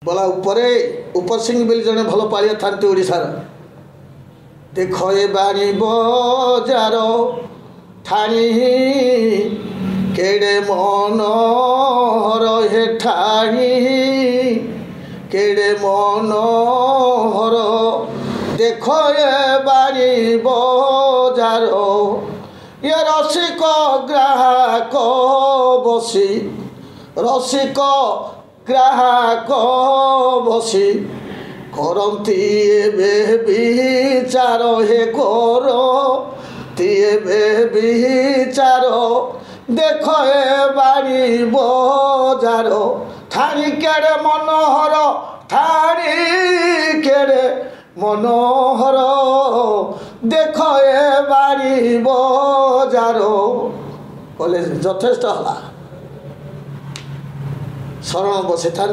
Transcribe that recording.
बोला उपरे उपर सिंह बोली जड़े भल पाड़िया था ओडार देख ए बाणी बजार ठाणी केड़े मनोहर हे ठाणी केड़े मनोहर देख ए बाणी बजार ये रसिक ग्राहक बसी रसिक ग्राहक बसी करती विचार हे करती विचार देख ए बाड़ी बजार ठाणी केड़े मनोहर ठाणी केड़े मनोहर देख ए बाड़ी बजार कले यथेष्ट है शरण बसी था।